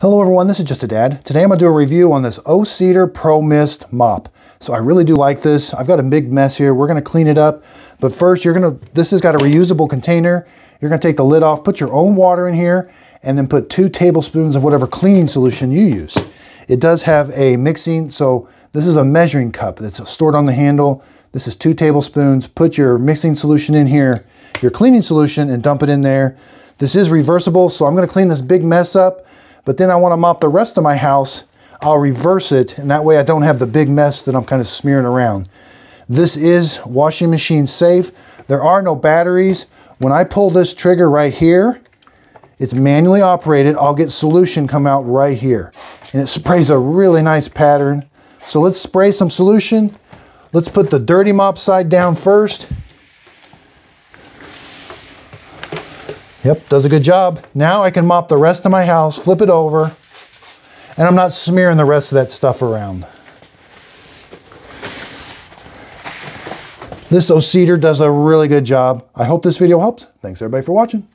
Hello everyone, this is Just a Dad. Today I'm going to do a review on this O-Cedar ProMist mop. So I really do like this. I've got a big mess here. We're going to clean it up. But first, this has got a reusable container. You're going to take the lid off, put your own water in here, and then put 2 tablespoons of whatever cleaning solution you use. It does have a mixing, so this is a measuring cup that's stored on the handle. This is 2 tablespoons. Put your mixing solution in here, your cleaning solution, and dump it in there. This is reversible, so I'm going to clean this big mess up. But then I want to mop the rest of my house. I'll reverse it, and that way I don't have the big mess that I'm kind of smearing around. This is washing machine safe. There are no batteries. When I pull this trigger right here, it's manually operated. I'll get solution come out right here. And it sprays a really nice pattern. So let's spray some solution. Let's put the dirty mop side down first. Yep, does a good job. Now I can mop the rest of my house, flip it over, and I'm not smearing the rest of that stuff around. This O-Cedar does a really good job. I hope this video helps. Thanks everybody for watching.